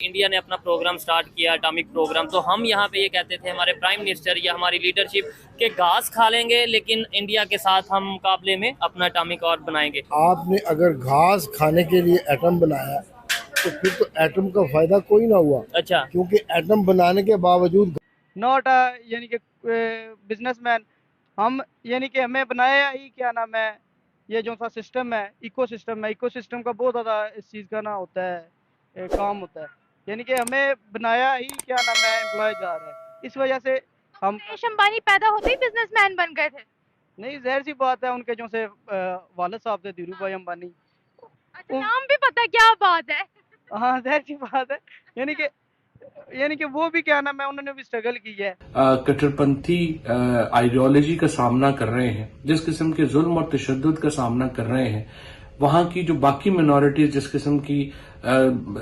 India ने अपना programme start किया, एटॉमिक प्रोग्राम, तो हम यहाँ पे ये कहते थे हमारे प्राइम मिनिस्टर या हमारी लीडरशिप के घास खा लेंगे लेकिन इंडिया के साथ हम मुकाबले में अपना एटॉमिक और बनाएंगे। आपने अगर घास खाने के लिए एटम बनाया तो फिर तो एटम का फायदा कोई ना हुआ। अच्छा, क्योंकि एटम बनाने के बावजूद नॉट यानी कि बिजनेसमैन हम, यानी कि हमें बनाया ही क्या नाम है, ये जो सा सिस्टम है, इकोसिस्टम का बहुत ज़्यादा इस चीज़ का ना होता है, काम होता है, यानी कि हमें बनाया ही क्या नाम है एम्प्लॉय जा रहा है। इस वजह से हम मुकेश अंबानी पैदा होते ही बिजनेसमैन बन गए थे। नहीं, जाहिर सी बात है, उनके जो से वालिद साहब थे धीरू भाई अंबानी। अच्छा, नाम भी पता, क्या बात है। हाँ, जाहिर सी बात है, यानी कि वो भी क्या नाम है, उन्होंने भी स्ट्रगल की है। कट्टरपंथी आइडियोलॉजी का सामना कर रहे हैं, जिस किस्म के जुल्म और तशद्दुद का सामना कर रहे हैं, वहां की जो बाकी मिनॉरिटीज जिस किस्म की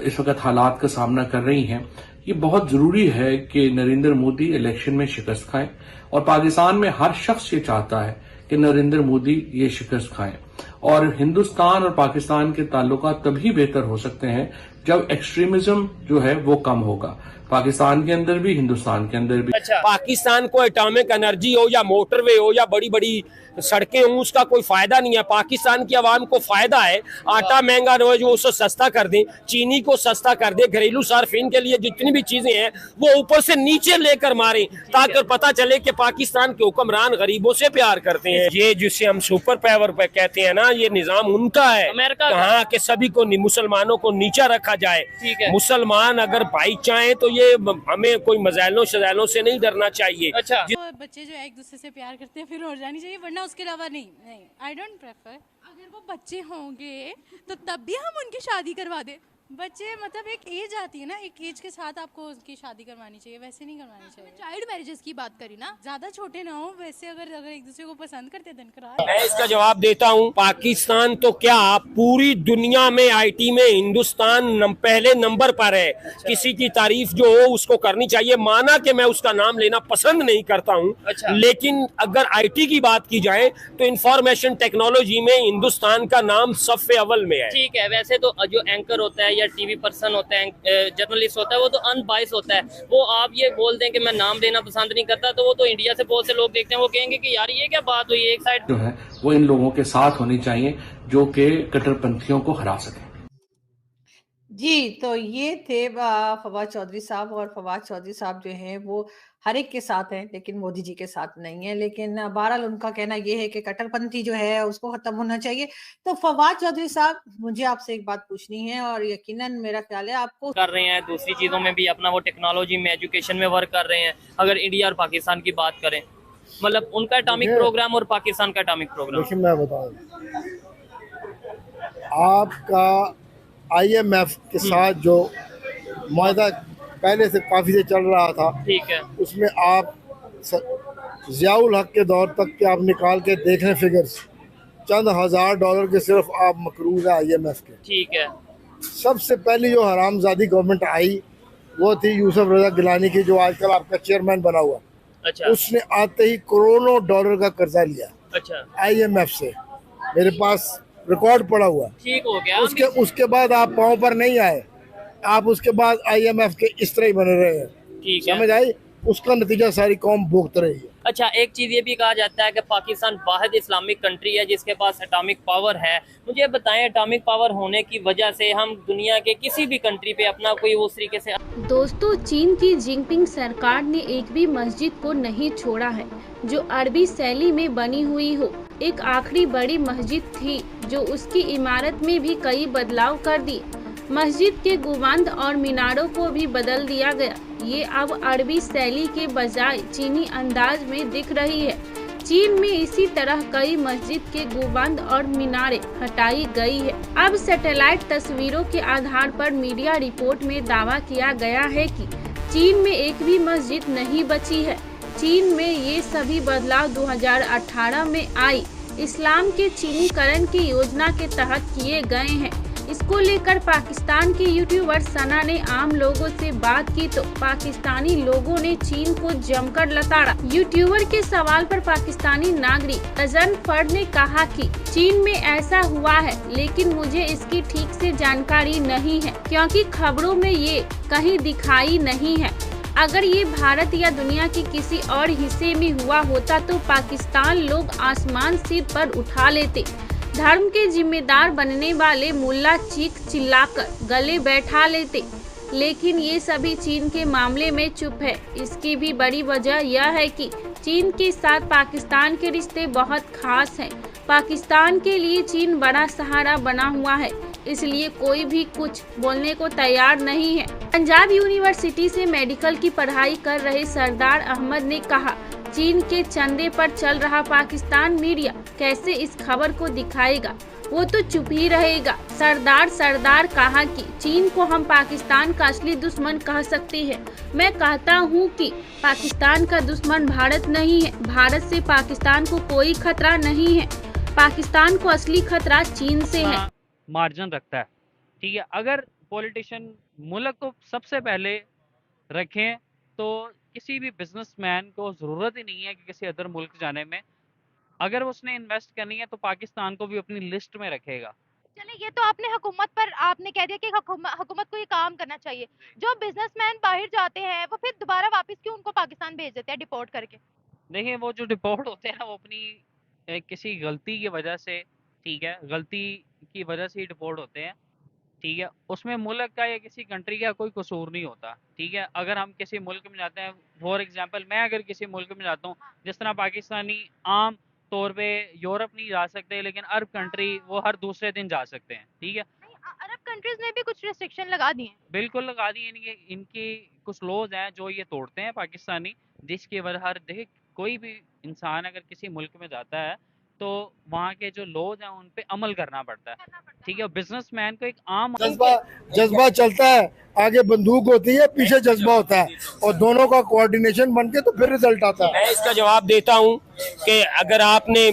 इस वक्त हालात का सामना कर रही हैं, ये बहुत जरूरी है कि नरेंद्र मोदी इलेक्शन में शिकस्त खाएं। और पाकिस्तान में हर शख्स ये चाहता है कि नरेंद्र मोदी ये शिकस्त खाएं। और हिंदुस्तान और पाकिस्तान के ताल्लुकात तभी बेहतर हो सकते हैं जब एक्सट्रीमिज्म जो है वो कम होगा, पाकिस्तान के अंदर भी, हिंदुस्तान के अंदर भी। अच्छा, पाकिस्तान को एटॉमिक एनर्जी हो या मोटरवे हो या बड़ी बड़ी सड़कें हों, उसका कोई फायदा नहीं है। पाकिस्तान की आवाम को फायदा है, आटा महंगा न हो जो उसको सस्ता कर दें, चीनी को सस्ता कर दें, घरेलू सार्फिन के लिए जितनी भी चीजें हैं वो ऊपर से नीचे लेकर मारें, ताकि पता चले कि पाकिस्तान के हुक्मरान गरीबों से प्यार करते हैं। ये जिसे हम सुपर पावर पे कहते हैं ना, ये निजाम उनका है, अमेरिका का। हाँ, कि सभी को मुसलमानों को नीचा रखा जाए। ठीक है। मुसलमान अगर भाई चाहे तो ये हमें कोई मज़ाइलों शज़ाइलों से नहीं डरना चाहिए। अच्छा, तो बच्चे जो एक दूसरे से प्यार करते हैं फिर हो जानी चाहिए, वरना उसके अलावा नहीं, आई डोंट प्रेफर। अगर वो बच्चे होंगे तो तब भी हम उनकी शादी करवा दें। बच्चे मतलब एक एज आती है ना, एक एज के साथ आपको उनकी शादी करवानी चाहिए, वैसे नहीं करवानी चाहिए। चाइल्ड मैरिजेस की बात करी ना, ज्यादा छोटे ना हो, वैसे अगर एक दूसरे को पसंद करते हैं करा। मैं इसका जवाब देता हूँ, पाकिस्तान तो क्या पूरी दुनिया में आईटी में हिंदुस्तान पहले नंबर पर है। किसी की तारीफ जो हो उसको करनी चाहिए। माना कि मैं उसका नाम लेना पसंद नहीं करता हूँ, अच्छा। लेकिन अगर आईटी की बात की जाए तो इंफॉर्मेशन टेक्नोलॉजी में हिंदुस्तान का नाम सफ़े अव्वल में है। ठीक है। वैसे तो जो एंकर होता है या टीवी पर्सन होता है, जर्नलिस्ट होता है, वो तो अनबाइस होता है। वो आप ये बोल दें कि मैं नाम लेना पसंद नहीं करता, तो वो तो इंडिया से बहुत से लोग देखते हैं, वो कहेंगे कि यार ये क्या बात हुई, एक साइड जो है वो इन लोगों के साथ होनी चाहिए जो कि कट्टरपंथियों को हरा सके। जी, तो ये थे फवाद चौधरी साहब, और फवाद चौधरी साहब जो हैं वो हर एक के साथ हैं, लेकिन मोदी जी के साथ नहीं है। लेकिन बहरहाल उनका कहना ये है कि कट्टरपंथी जो है उसको खत्म होना चाहिए। तो फवाद चौधरी साहब, मुझे आपसे एक बात पूछनी है, और यकीनन मेरा ख्याल है आपको कर रहे हैं, दूसरी चीजों में भी अपना वो टेक्नोलॉजी में, एजुकेशन में वर्क कर रहे हैं। अगर इंडिया और पाकिस्तान की बात करें, मतलब उनका एटॉमिक प्रोग्राम और पाकिस्तान का एटॉमिक प्रोग्राम। देखिए, मैं बताऊं, आपका IMF के साथ जो मुआहदा पहले से काफी से चल रहा था, ठीक है, उसमें आप ज़ियाउल हक के दौर तक के आप निकाल के देख लें फिगर्स, चंद हजार डॉलर के सिर्फ आप मकरूज है IMF के। ठीक है। सबसे पहली जो हरामजादी गवर्नमेंट आई वो थी यूसुफ रजा गिलानी की, जो आजकल आपका चेयरमैन बना हुआ। अच्छा, उसने आते ही करोड़ों डॉलर का कर्जा लिया अच्छा, IMF से, मेरे पास रिकॉर्ड पड़ा हुआ। ठीक हो गया। उसके बाद आप पाँव पर नहीं आए, आप उसके बाद IMF के इस तरह ही बने रहे हैं। ठीक है, समझ आई? उसका नतीजा सारी कौम भुगत रही है। अच्छा, एक चीज ये भी कहा जाता है कि पाकिस्तान वाहिद इस्लामिक कंट्री है जिसके पास एटॉमिक पावर है। मुझे बताएं, एटॉमिक पावर होने की वजह से हम दुनिया के किसी भी कंट्री पे अपना कोई उस तरीके से। दोस्तों, चीन की जिनपिंग सरकार ने एक भी मस्जिद को नहीं छोड़ा है जो अरबी शैली में बनी हुई हो। एक आखिरी बड़ी मस्जिद थी जो उसकी इमारत में भी कई बदलाव कर दिए। मस्जिद के गुंबद और मीनारों को भी बदल दिया गया। ये अब अरबी शैली के बजाय चीनी अंदाज में दिख रही है। चीन में इसी तरह कई मस्जिद के गुंबद और मीनारें हटाई गई है। अब सैटेलाइट तस्वीरों के आधार पर मीडिया रिपोर्ट में दावा किया गया है कि चीन में एक भी मस्जिद नहीं बची है। चीन में ये सभी बदलाव 2018 में आई इस्लाम के चीनीकरण की योजना के तहत किए गए हैं। इसको लेकर पाकिस्तान के यूट्यूबर सना ने आम लोगों से बात की तो पाकिस्तानी लोगों ने चीन को जमकर लताड़ा। यूट्यूबर के सवाल पर पाकिस्तानी नागरिक अजन फर्द ने कहा कि चीन में ऐसा हुआ है, लेकिन मुझे इसकी ठीक से जानकारी नहीं है क्योंकि खबरों में ये कहीं दिखाई नहीं है। अगर ये भारत या दुनिया के किसी और हिस्से में हुआ होता तो पाकिस्तान लोग आसमान सिर पर उठा लेते। धर्म के जिम्मेदार बनने वाले मुल्ला चीख चिल्लाकर गले बैठा लेते, लेकिन ये सभी चीन के मामले में चुप है। इसकी भी बड़ी वजह यह है कि चीन के साथ पाकिस्तान के रिश्ते बहुत खास हैं। पाकिस्तान के लिए चीन बड़ा सहारा बना हुआ है, इसलिए कोई भी कुछ बोलने को तैयार नहीं है। पंजाब यूनिवर्सिटी से मेडिकल की पढ़ाई कर रहे सरदार अहमद ने कहा, चीन के चंदे पर चल रहा पाकिस्तान मीडिया कैसे इस खबर को दिखाएगा, वो तो चुप ही रहेगा। सरदार कहा कि चीन को हम पाकिस्तान का असली दुश्मन कह सकते हैं। मैं कहता हूँ कि पाकिस्तान का दुश्मन भारत नहीं है, भारत से पाकिस्तान को कोई खतरा नहीं है, पाकिस्तान को असली खतरा चीन से है। मार्जिन रखता है, ठीक है। अगर पॉलिटिशियन मुल्क को सबसे पहले रखें तो किसी भी बिजनेसमैन को ज़रूरत ही नहीं है कि किसी अदर मुल्क जाने में। अगर उसने इन्वेस्ट करनी है तो पाकिस्तान को भी अपनी लिस्ट में रखेगा। चलिए, ये तो आपने हुकूमत पर आपने कह दिया कि हुकूमत को ये काम करना चाहिए। जो बिजनेसमैन बाहर जाते हैं वो फिर दोबारा वापस क्यों उनको पाकिस्तान भेज देते हैं डिपोर्ट करके? देखिए, वो जो डिपोर्ट होते हैं ना, वो अपनी किसी गलती की वजह से, ठीक है, गलती की वजह से ही डिपोर्ट होते हैं, ठीक है। उसमें मुल्क का या किसी कंट्री का कोई कसूर नहीं होता, ठीक है। अगर हम किसी मुल्क में जाते हैं, फॉर एग्जांपल मैं अगर किसी मुल्क में जाता हूँ, जिस तरह पाकिस्तानी आम तौर पे यूरोप नहीं जा सकते, लेकिन अरब कंट्री वो हर दूसरे दिन जा सकते हैं, ठीक है। अरब कंट्रीज ने भी कुछ रिस्ट्रिक्शन लगा दी हैं। बिल्कुल लगा दी है। इनकी कुछ लॉज हैं जो ये तोड़ते हैं पाकिस्तानी, जिसकी वजह देखिए कोई भी इंसान अगर किसी मुल्क में जाता है तो वहाँ के जो लॉज हैं उन पे अमल करना पड़ता है, ठीक है। बिजनेसमैन को एक आम जज्बा चलता है, आगे बंदूक होती है, पीछे जज्बा होता है, और दोनों का कोऑर्डिनेशन बनके तो फिर रिजल्ट आता है। मैं इसका जवाब देता हूँ कि अगर आपने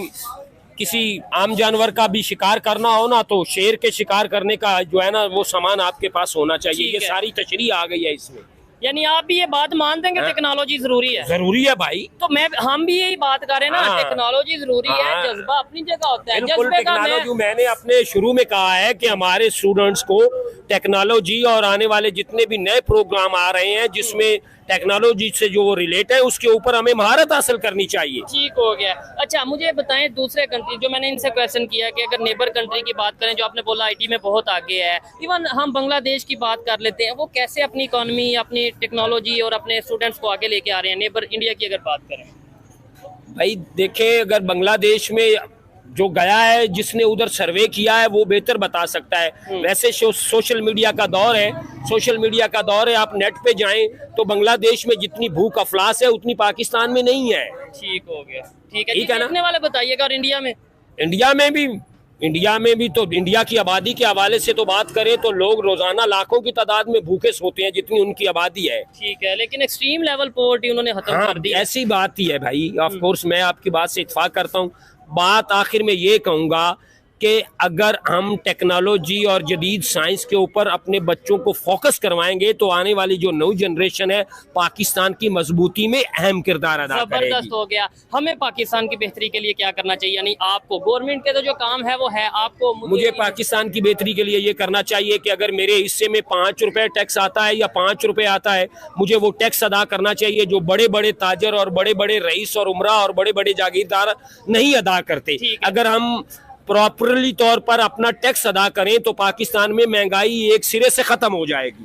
किसी आम जानवर का भी शिकार करना हो ना, तो शेर के शिकार करने का जो है ना वो सामान आपके पास होना चाहिए। ये सारी तशरीह आ गई है इसमें। यानी आप भी ये बात मानते हैं कि टेक्नोलॉजी जरूरी है? जरूरी है भाई। तो हम भी यही बात कर रहे हैं ना, टेक्नोलॉजी जरूरी है, जज्बा अपनी जगह होता है। बिल्कुल, टेक्नोलॉजी मैंने अपने शुरू में कहा है कि हमारे स्टूडेंट्स को टेक्नोलॉजी और आने वाले जितने भी नए प्रोग्राम आ रहे हैं जिसमें टेक्नोलॉजी से जो रिलेट है उसके ऊपर हमें महारत हासिल करनी चाहिए। ठीक हो गया। अच्छा, मुझे बताएं दूसरे कंट्री, जो मैंने इनसे क्वेश्चन किया कि अगर नेबर कंट्री की बात करें, जो आपने बोला आईटी में बहुत आगे है, इवन हम बांग्लादेश की बात कर लेते हैं, वो कैसे अपनी इकोनॉमी, अपनी टेक्नोलॉजी और अपने स्टूडेंट्स को आगे लेके आ रहे हैं। नेबर इंडिया की अगर बात करें भाई, देखें, अगर बांग्लादेश में जो गया है, जिसने उधर सर्वे किया है, वो बेहतर बता सकता है। वैसे सोशल मीडिया का दौर है, आप नेट पे जाएं तो बांग्लादेश में जितनी भूख अफलास है उतनी पाकिस्तान में नहीं है। ठीक हो गया, ठीक है ना। वाले बताइएगा। और इंडिया में भी तो इंडिया की आबादी के हवाले से तो बात करें तो लोग रोजाना लाखों की तादाद में भूखे सोते हैं जितनी उनकी आबादी है। ठीक है, लेकिन एक्सट्रीम लेवल पॉवर्टी उन्होंने खत्म कर दी। ऐसी बात ही है भाई। ऑफ कोर्स मैं आपकी बात से इत्तेफाक करता हूँ। बात आखिर में ये कहूँगा कि अगर हम टेक्नोलॉजी और जदीद साइंस के ऊपर अपने बच्चों को फोकस करवाएंगे तो आने वाली जो नई जनरेशन है पाकिस्तान की मजबूती में अहम किरदार अदा करेगी। जबरदस्त हो गया। हमें पाकिस्तान की बेहतरी के लिए क्या करना चाहिए? यानी आपको गवर्नमेंट के तो जो काम है वो है, आपको मुझे पाकिस्तान की बेहतरी के लिए ये करना चाहिए कि अगर मेरे हिस्से में 5 रुपए टैक्स आता है या 5 रुपए आता है, मुझे वो टैक्स अदा करना चाहिए जो बड़े बड़े ताजर और बड़े बड़े रईस और उमरा और बड़े बड़े जागीरदार नहीं अदा करते। अगर हम प्रॉपरली तौर पर अपना टैक्स अदा करें तो पाकिस्तान में महंगाई एक सिरे से खत्म हो जाएगी।